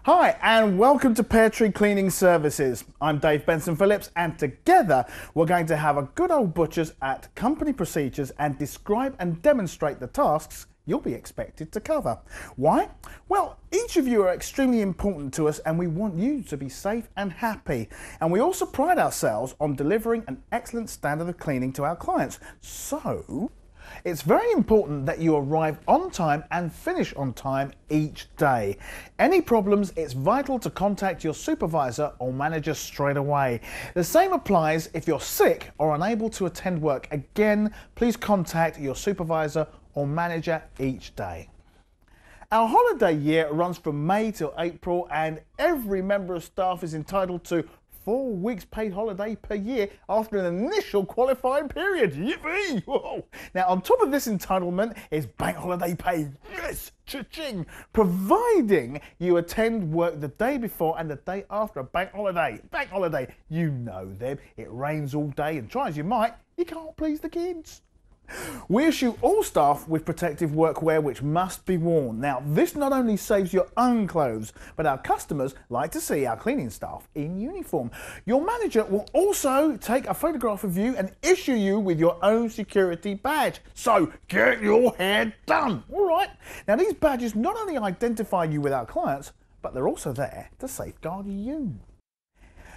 Hi and welcome to Peartree Cleaning Services. I'm Dave Benson Phillips and together we're going to have a good old butchers at company procedures and describe and demonstrate the tasks you'll be expected to cover. Why? Well, each of you are extremely important to us and we want you to be safe and happy. And we also pride ourselves on delivering an excellent standard of cleaning to our clients. So, it's very important that you arrive on time and finish on time each day. Any problems, it's vital to contact your supervisor or manager straight away. The same applies if you're sick or unable to attend work. Again, please contact your supervisor or manager each day. Our holiday year runs from May till April and every member of staff is entitled to 4 weeks paid holiday per year after an initial qualifying period. Yippee! Whoa. Now on top of this entitlement is bank holiday pay. Yes! Cha-ching! Providing you attend work the day before and the day after a bank holiday. Bank holiday, you know them. It rains all day and try as you might, you can't please the kids. We issue all staff with protective workwear which must be worn. Now this not only saves your own clothes, but our customers like to see our cleaning staff in uniform. Your manager will also take a photograph of you and issue you with your own security badge. So get your hair done, alright? Now these badges not only identify you with our clients, but they're also there to safeguard you.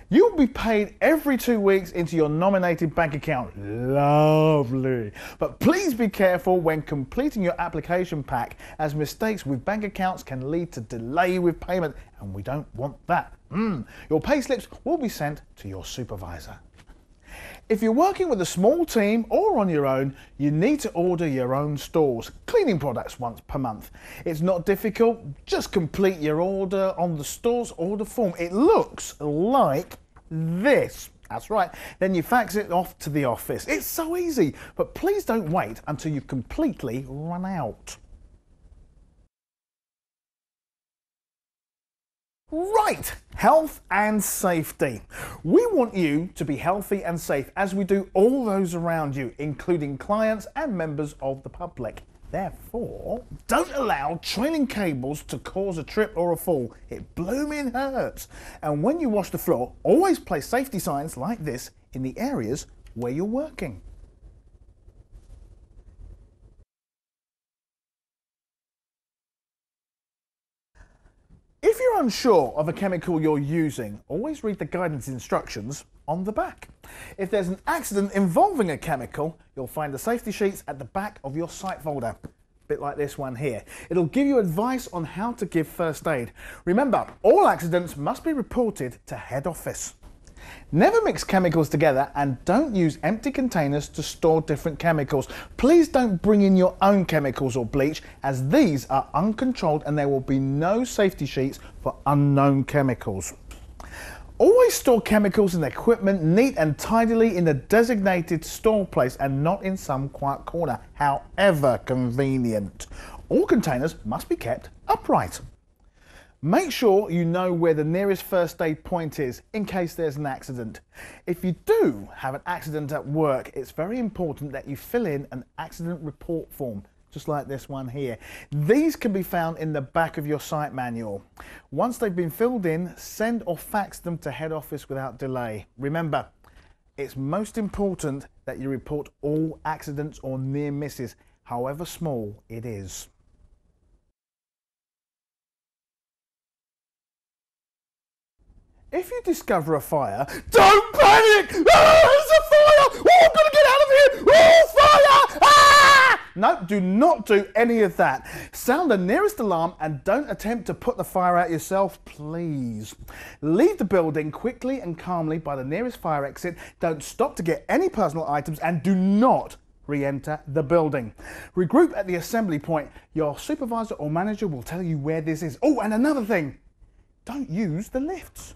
You'll be paid every 2 weeks into your nominated bank account. Lovely. But please be careful when completing your application pack, as mistakes with bank accounts can lead to delay with payment, and we don't want that. Your pay slips will be sent to your supervisor. If you're working with a small team or on your own, you need to order your own stores, cleaning products once per month. It's not difficult, just complete your order on the store's order form. It looks like this. That's right. Then you fax it off to the office. It's so easy, but please don't wait until you've completely run out. Right, health and safety. We want you to be healthy and safe as we do all those around you, including clients and members of the public. Therefore, don't allow trailing cables to cause a trip or a fall. It blooming hurts. And when you wash the floor, always place safety signs like this in the areas where you're working. If you're unsure of a chemical you're using, always read the guidance instructions on the back. If there's an accident involving a chemical, you'll find the safety sheets at the back of your site folder. A bit like this one here. It'll give you advice on how to give first aid. Remember, all accidents must be reported to head office. Never mix chemicals together and don't use empty containers to store different chemicals. Please don't bring in your own chemicals or bleach, as these are uncontrolled and there will be no safety sheets for unknown chemicals. Always store chemicals and equipment neat and tidily in the designated store place and not in some quiet corner, however convenient. All containers must be kept upright. Make sure you know where the nearest first aid point is in case there's an accident. If you do have an accident at work, it's very important that you fill in an accident report form, just like this one here. These can be found in the back of your site manual. Once they've been filled in, send or fax them to head office without delay. Remember, it's most important that you report all accidents or near misses, however small it is. If you discover a fire, don't panic! Ah, there's a fire! Oh, I'm gonna get out of here! Oh, fire! Ah! No, do not do any of that. Sound the nearest alarm and don't attempt to put the fire out yourself, please. Leave the building quickly and calmly by the nearest fire exit. Don't stop to get any personal items and do not re-enter the building. Regroup at the assembly point. Your supervisor or manager will tell you where this is. Oh, and another thing, don't use the lifts.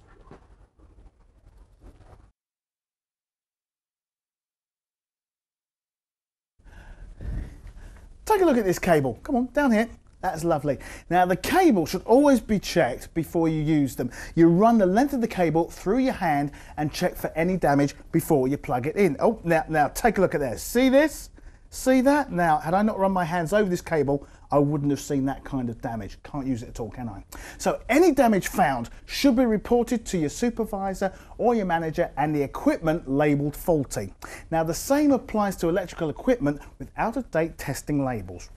Take a look at this cable. Come on, down here. That's lovely. Now the cable should always be checked before you use them. You run the length of the cable through your hand and check for any damage before you plug it in. Oh, now take a look at this. See this? See that? Now, had I not run my hands over this cable, I wouldn't have seen that kind of damage. Can't use it at all, can I? So any damage found should be reported to your supervisor or your manager and the equipment labelled faulty. Now, the same applies to electrical equipment with out-of-date testing labels.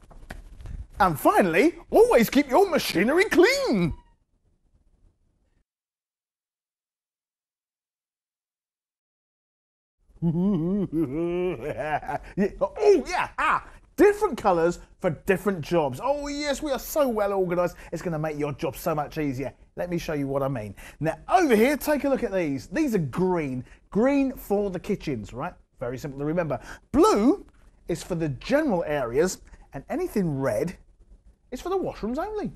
And finally, always keep your machinery clean. Oh yeah, different colours for different jobs. Oh yes, we are so well organised, it's going to make your job so much easier. Let me show you what I mean. Now over here, take a look at these. These are green for the kitchens, right? Very simple to remember. Blue is for the general areas, and anything red is for the washrooms only.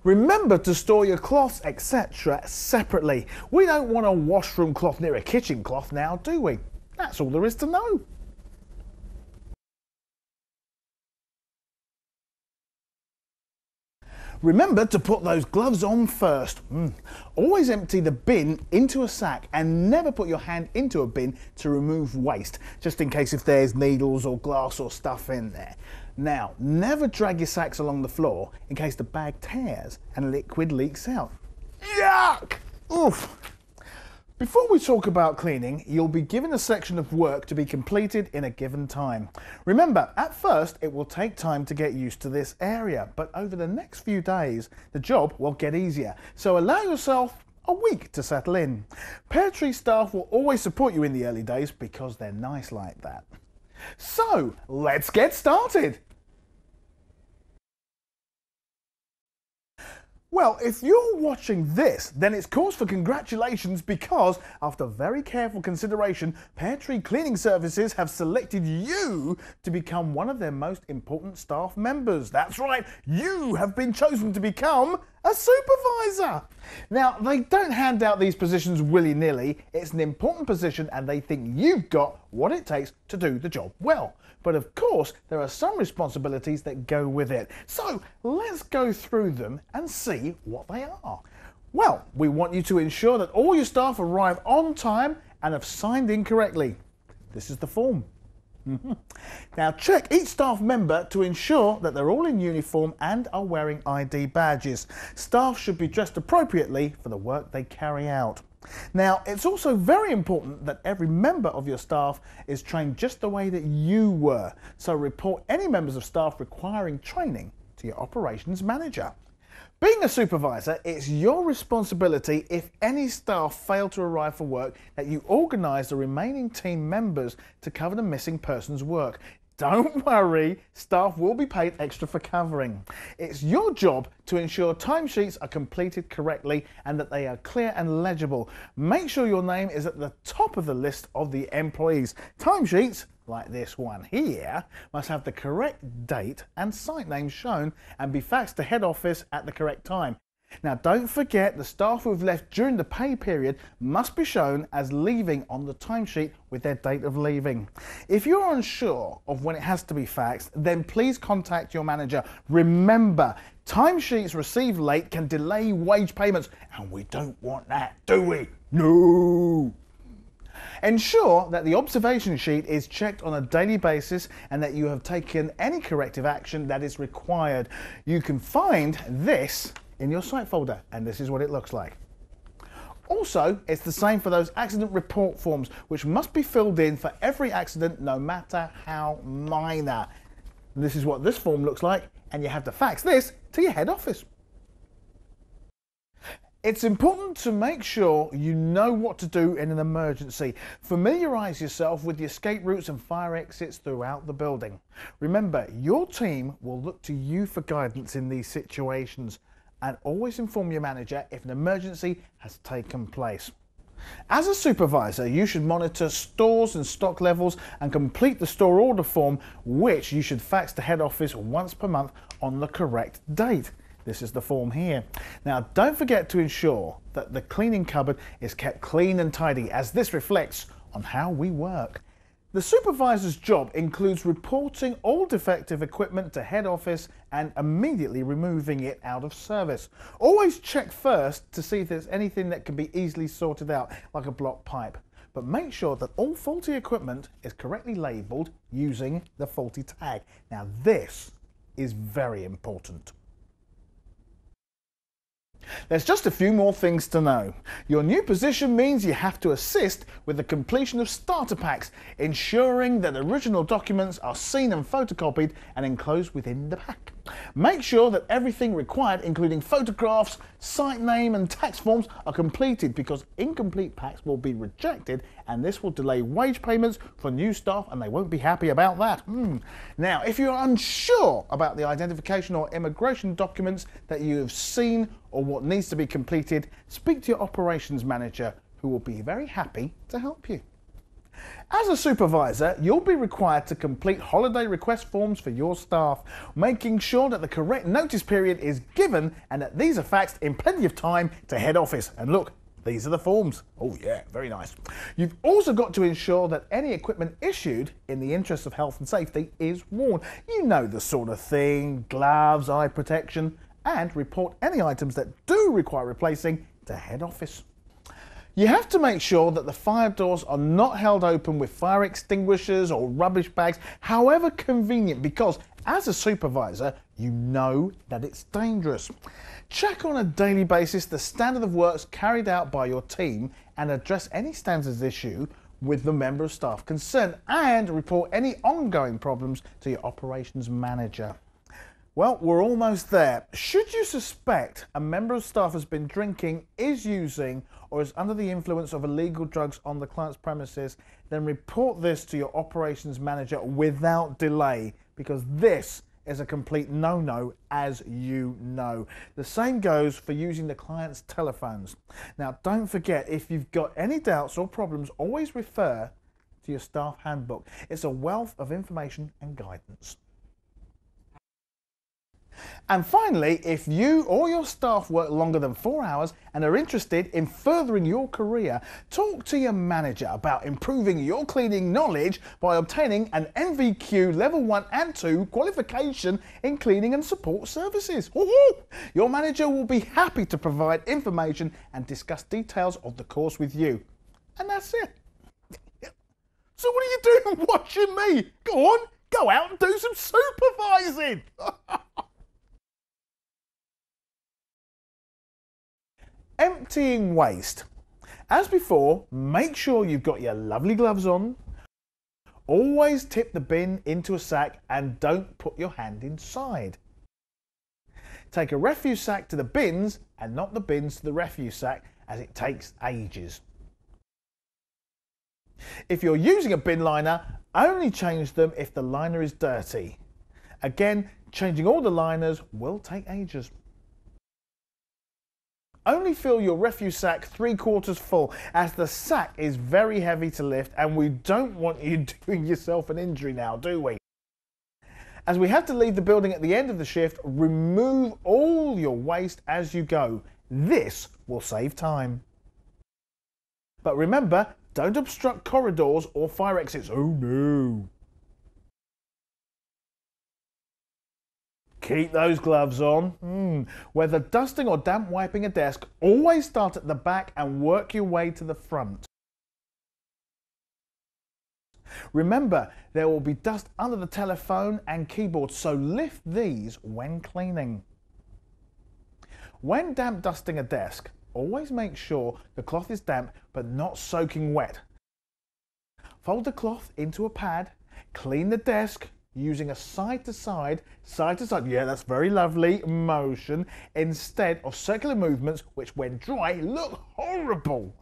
Remember to store your cloths, etc. separately. We don't want a washroom cloth near a kitchen cloth now, do we? That's all there is to know. Remember to put those gloves on first. Always empty the bin into a sack and never put your hand into a bin to remove waste, just in case if there's needles or glass or stuff in there. Now, never drag your sacks along the floor in case the bag tears and liquid leaks out. Yuck! Oof! Before we talk about cleaning, you'll be given a section of work to be completed in a given time. Remember, at first it will take time to get used to this area, but over the next few days the job will get easier. So allow yourself a week to settle in. Peartree staff will always support you in the early days because they're nice like that. So, let's get started! Well, if you're watching this, then it's cause for congratulations because, after very careful consideration, Peartree Cleaning Services have selected you to become one of their most important staff members. That's right, you have been chosen to become a supervisor. Now, they don't hand out these positions willy-nilly. It's an important position and they think you've got what it takes to do the job well. But of course, there are some responsibilities that go with it. So let's go through them and see what they are. Well, we want you to ensure that all your staff arrive on time and have signed in correctly. This is the form. Now check each staff member to ensure that they're all in uniform and are wearing ID badges. Staff should be dressed appropriately for the work they carry out. Now, it's also very important that every member of your staff is trained just the way that you were. So report any members of staff requiring training to your operations manager. Being a supervisor, it's your responsibility if any staff fail to arrive for work that you organise the remaining team members to cover the missing person's work. Don't worry, staff will be paid extra for covering. It's your job to ensure timesheets are completed correctly and that they are clear and legible. Make sure your name is at the top of the list of the employees. Timesheets, like this one here, must have the correct date and site name shown and be faxed to head office at the correct time. Now don't forget the staff who have left during the pay period must be shown as leaving on the timesheet with their date of leaving. If you're unsure of when it has to be faxed, then please contact your manager. Remember, timesheets received late can delay wage payments and we don't want that, do we? No! Ensure that the observation sheet is checked on a daily basis and that you have taken any corrective action that is required. You can find this in your site folder, and this is what it looks like. Also, it's the same for those accident report forms, which must be filled in for every accident, no matter how minor. This is what this form looks like, and you have to fax this to your head office. It's important to make sure you know what to do in an emergency. Familiarise yourself with the escape routes and fire exits throughout the building. Remember, your team will look to you for guidance in these situations. And always inform your manager if an emergency has taken place. As a supervisor, you should monitor stores and stock levels and complete the store order form, which you should fax to head office once per month on the correct date. This is the form here. Now, don't forget to ensure that the cleaning cupboard is kept clean and tidy, as this reflects on how we work. The supervisor's job includes reporting all defective equipment to head office and immediately removing it out of service. Always check first to see if there's anything that can be easily sorted out, like a blocked pipe. but make sure that all faulty equipment is correctly labelled using the faulty tag. Now this is very important. There's just a few more things to know. Your new position means you have to assist with the completion of starter packs, ensuring that original documents are seen and photocopied and enclosed within the pack. Make sure that everything required, including photographs, site name and tax forms, are completed, because incomplete packs will be rejected and this will delay wage payments for new staff and they won't be happy about that. Now, if you're unsure about the identification or immigration documents that you have seen or what needs to be completed, speak to your operations manager, who will be very happy to help you. As a supervisor, you'll be required to complete holiday request forms for your staff, making sure that the correct notice period is given and that these are faxed in plenty of time to head office. And look, these are the forms. Oh yeah, very nice. You've also got to ensure that any equipment issued in the interest of health and safety is worn. You know the sort of thing: gloves, eye protection, and report any items that do require replacing to head office. You have to make sure that the fire doors are not held open with fire extinguishers or rubbish bags, however convenient, because as a supervisor, you know that it's dangerous. Check on a daily basis the standard of works carried out by your team and address any standards issue with the member of staff concerned, and report any ongoing problems to your operations manager. Well, we're almost there. Should you suspect a member of staff has been drinking, is using, or is under the influence of illegal drugs on the client's premises, then report this to your operations manager without delay, because this is a complete no-no, as you know. The same goes for using the client's telephones. Now, don't forget, if you've got any doubts or problems, always refer to your staff handbook. It's a wealth of information and guidance. And finally, if you or your staff work longer than 4 hours and are interested in furthering your career, talk to your manager about improving your cleaning knowledge by obtaining an NVQ Level 1 and 2 qualification in cleaning and support services. Woohoo! Your manager will be happy to provide information and discuss details of the course with you. And that's it. So what are you doing watching me? Go on, go out and do some supervising. Emptying waste. As before, make sure you've got your lovely gloves on. Always tip the bin into a sack and don't put your hand inside. Take a refuse sack to the bins and not the bins to the refuse sack, as it takes ages. If you're using a bin liner, only change them if the liner is dirty. Again, changing all the liners will take ages. Only fill your refuse sack 3/4 full, as the sack is very heavy to lift and we don't want you doing yourself an injury now, do we? As we have to leave the building at the end of the shift, remove all your waste as you go. This will save time. But remember, don't obstruct corridors or fire exits. Oh no. Keep those gloves on. Whether dusting or damp wiping a desk, always start at the back and work your way to the front. Remember, there will be dust under the telephone and keyboard, so lift these when cleaning. When damp dusting a desk, always make sure the cloth is damp but not soaking wet. Fold the cloth into a pad, clean the desk using a side-to-side, yeah, that's very lovely, motion, instead of circular movements which, when dry, look horrible.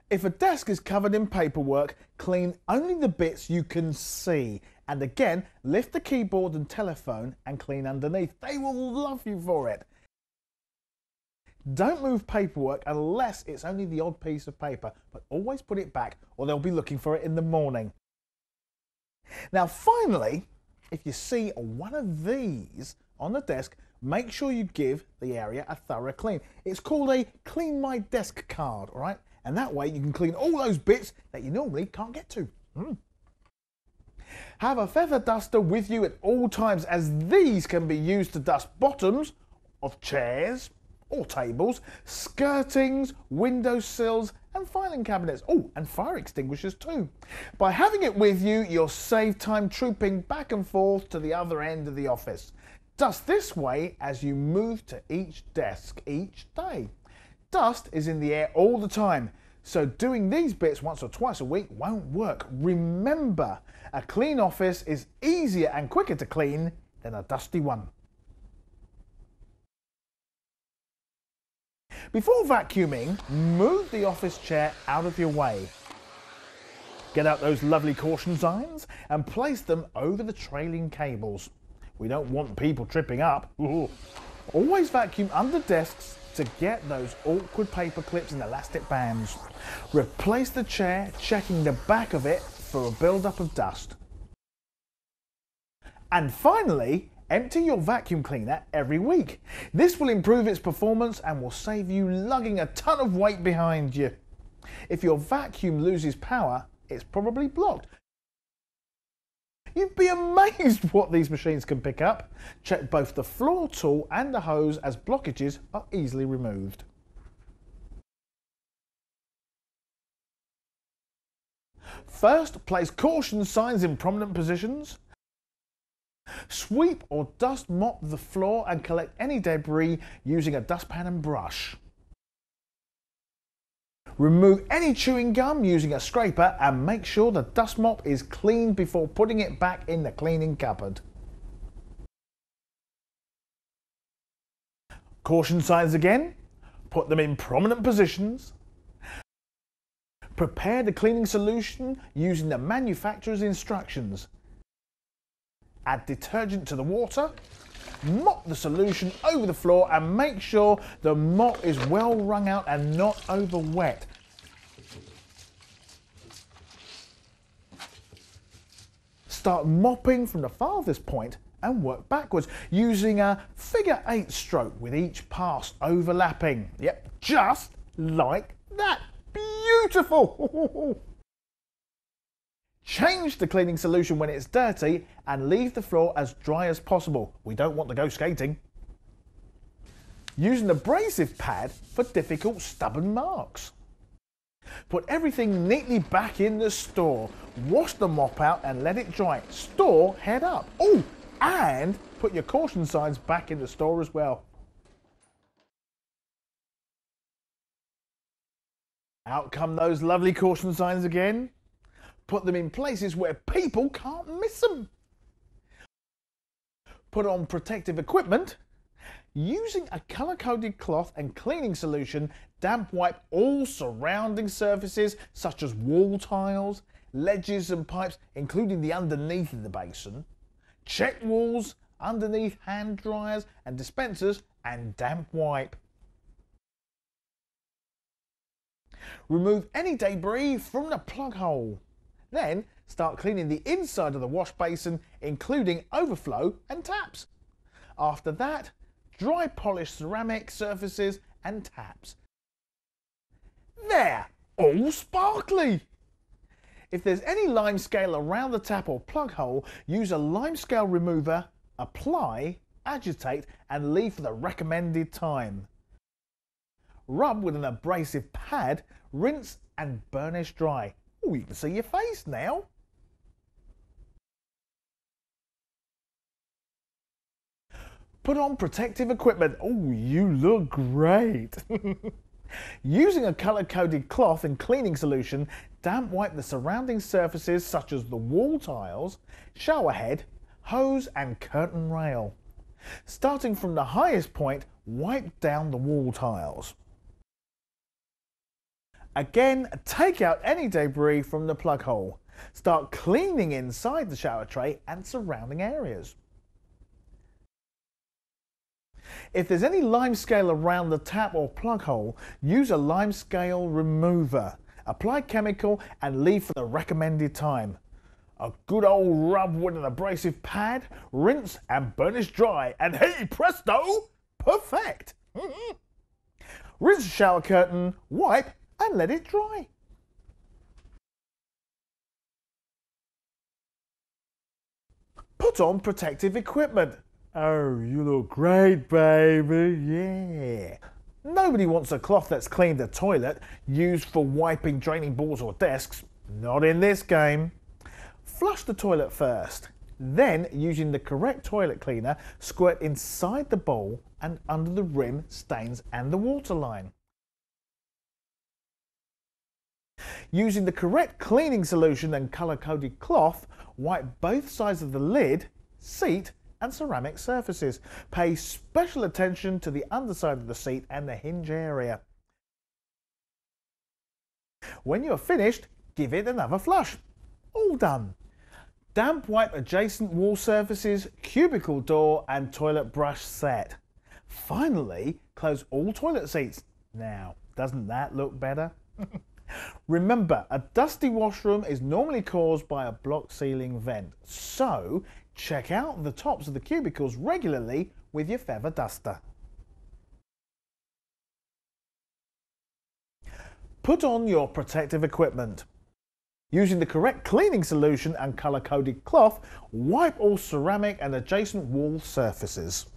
If a desk is covered in paperwork, clean only the bits you can see. And again, lift the keyboard and telephone and clean underneath. They will love you for it. Don't move paperwork unless it's only the odd piece of paper, but always put it back or they'll be looking for it in the morning. Now finally, if you see one of these on the desk, make sure you give the area a thorough clean. It's called a Clean My Desk card, all right? And that way you can clean all those bits that you normally can't get to. Have a feather duster with you at all times, as these can be used to dust bottoms of chairs or tables, skirtings, windowsills and filing cabinets. Oh, and fire extinguishers too. By having it with you, you'll save time trooping back and forth to the other end of the office. Dust this way as you move to each desk each day. Dust is in the air all the time, so doing these bits once or twice a week won't work. Remember, a clean office is easier and quicker to clean than a dusty one. Before vacuuming, move the office chair out of your way. Get out those lovely caution signs and place them over the trailing cables. We don't want people tripping up. Ooh. Always vacuum under desks to get those awkward paper clips and elastic bands. Replace the chair, checking the back of it for a build-up of dust. And finally, empty your vacuum cleaner every week. This will improve its performance and will save you lugging a ton of weight behind you. If your vacuum loses power, it's probably blocked. You'd be amazed what these machines can pick up. Check both the floor tool and the hose as blockages are easily removed. First, place caution signs in prominent positions. Sweep or dust mop the floor and collect any debris using a dustpan and brush. Remove any chewing gum using a scraper and make sure the dust mop is cleaned before putting it back in the cleaning cupboard. Caution signs again. Put them in prominent positions. Prepare the cleaning solution using the manufacturer's instructions. Add detergent to the water. Mop the solution over the floor and make sure the mop is well wrung out and not over wet. Start mopping from the farthest point and work backwards using a figure 8 stroke with each pass overlapping. Yep, just like that. Beautiful! Change the cleaning solution when it's dirty and leave the floor as dry as possible. We don't want to go skating. Use an abrasive pad for difficult stubborn marks. Put everything neatly back in the store. Wash the mop out and let it dry. Store head up. Oh, and put your caution signs back in the store as well. Out come those lovely caution signs again. Put them in places where people can't miss them. Put on protective equipment. Using a colour-coded cloth and cleaning solution, damp wipe all surrounding surfaces such as wall tiles, ledges and pipes, including the underneath of the basin. Check walls, underneath hand dryers and dispensers, and damp wipe. Remove any debris from the plug hole. Then start cleaning the inside of the wash basin, including overflow and taps. After that, dry polish ceramic surfaces and taps. There, all sparkly. If there's any lime scale around the tap or plug hole, use a lime scale remover, apply, agitate and leave for the recommended time. Rub with an abrasive pad, rinse and burnish dry. Oh, you can see your face now. Put on protective equipment. Oh, you look great. Using a colour-coded cloth and cleaning solution, damp wipe the surrounding surfaces such as the wall tiles, shower head, hose and curtain rail. Starting from the highest point, wipe down the wall tiles. Again, take out any debris from the plug hole. Start cleaning inside the shower tray and surrounding areas. If there's any lime scale around the tap or plug hole, use a lime scale remover. Apply chemical and leave for the recommended time. A good old rub with an abrasive pad, rinse and burnish dry, and hey presto, perfect! Rinse the shower curtain, wipe and let it dry. Put on protective equipment. Oh, you look great, baby, yeah. Nobody wants a cloth that's cleaned the toilet, used for wiping draining boards or desks. Not in this game. Flush the toilet first. Then, using the correct toilet cleaner, squirt inside the bowl and under the rim, stains and the water line. Using the correct cleaning solution and colour-coded cloth, wipe both sides of the lid, seat and ceramic surfaces. Pay special attention to the underside of the seat and the hinge area. When you're finished, give it another flush. All done. Damp wipe adjacent wall surfaces, cubicle door and toilet brush set. Finally, close all toilet seats. Now, doesn't that look better? Remember, a dusty washroom is normally caused by a block ceiling vent, so check out the tops of the cubicles regularly with your feather duster. Put on your protective equipment. Using the correct cleaning solution and colour-coded cloth, wipe all ceramic and adjacent wall surfaces.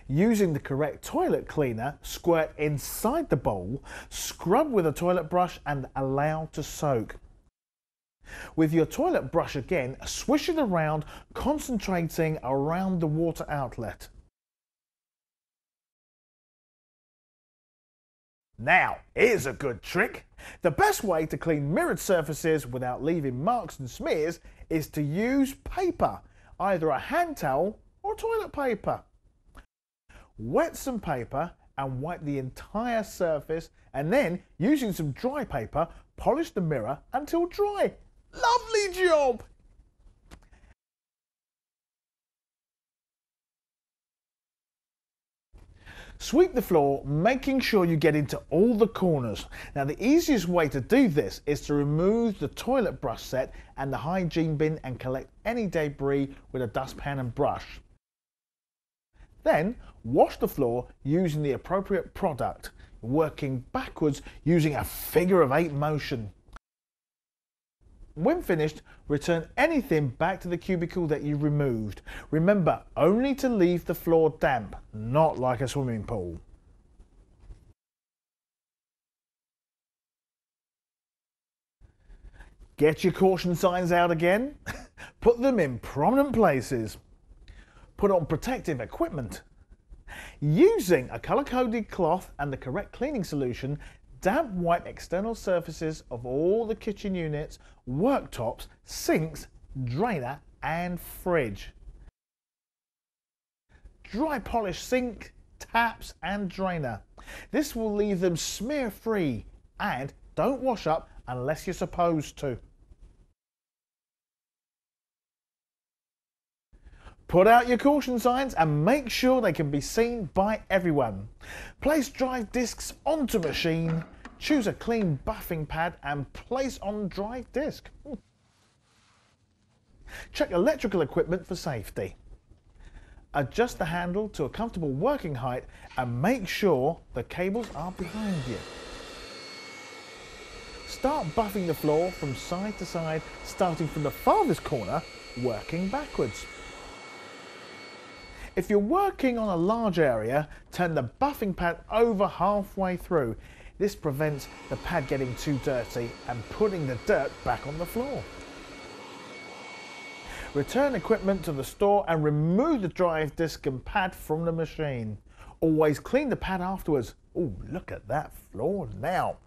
Using the correct toilet cleaner, squirt inside the bowl, scrub with a toilet brush and allow to soak. With your toilet brush again, swish it around, concentrating around the water outlet. Now, here's a good trick. The best way to clean mirrored surfaces without leaving marks and smears is to use paper, either a hand towel or toilet paper. Wet some paper and wipe the entire surface, and then, using some dry paper, polish the mirror until dry. Lovely job! Sweep the floor, making sure you get into all the corners. Now, the easiest way to do this is to remove the toilet brush set and the hygiene bin and collect any debris with a dustpan and brush. Then, wash the floor using the appropriate product, working backwards using a figure of 8 motion. When finished, return anything back to the cubicle that you removed. Remember, only to leave the floor damp, not like a swimming pool. Get your caution signs out again. Put them in prominent places. Put on protective equipment. Using a colour-coded cloth and the correct cleaning solution, damp wipe external surfaces of all the kitchen units, worktops, sinks, drainer and fridge. Dry polish sink, taps and drainer. This will leave them smear free, and don't wash up unless you're supposed to. Put out your caution signs and make sure they can be seen by everyone. Place drive discs onto machine, choose a clean buffing pad and place on drive disc. Check electrical equipment for safety. Adjust the handle to a comfortable working height and make sure the cables are behind you. Start buffing the floor from side to side, starting from the farthest corner, working backwards. If you're working on a large area, turn the buffing pad over halfway through. This prevents the pad getting too dirty and putting the dirt back on the floor. Return equipment to the store and remove the drive disc and pad from the machine. Always clean the pad afterwards. Oh, look at that floor now.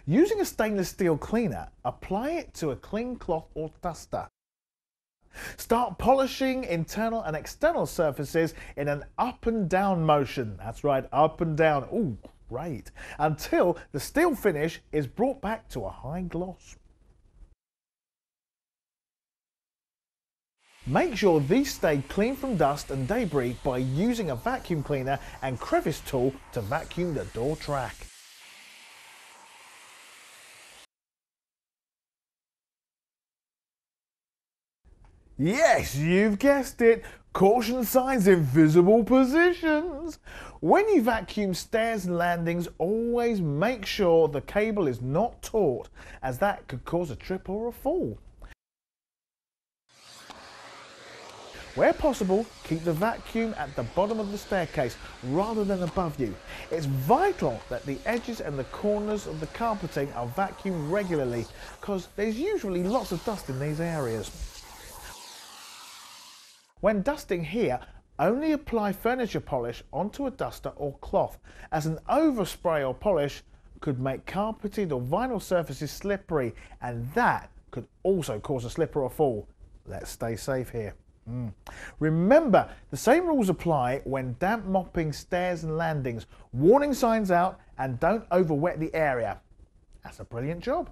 Using a stainless steel cleaner, apply it to a clean cloth or duster. Start polishing internal and external surfaces in an up and down motion. That's right, up and down. Ooh, great. Until the steel finish is brought back to a high gloss. Make sure these stay clean from dust and debris by using a vacuum cleaner and crevice tool to vacuum the door track. Yes, you've guessed it. Caution signs in visible positions. When you vacuum stairs and landings, always make sure the cable is not taut, as that could cause a trip or a fall. Where possible, keep the vacuum at the bottom of the staircase rather than above you. It's vital that the edges and the corners of the carpeting are vacuumed regularly because there's usually lots of dust in these areas. When dusting here, only apply furniture polish onto a duster or cloth, as an overspray or polish could make carpeted or vinyl surfaces slippery, and that could also cause a slip or a fall. Let's stay safe here. Remember, the same rules apply when damp mopping stairs and landings. Warning signs out and don't overwet the area. That's a brilliant job.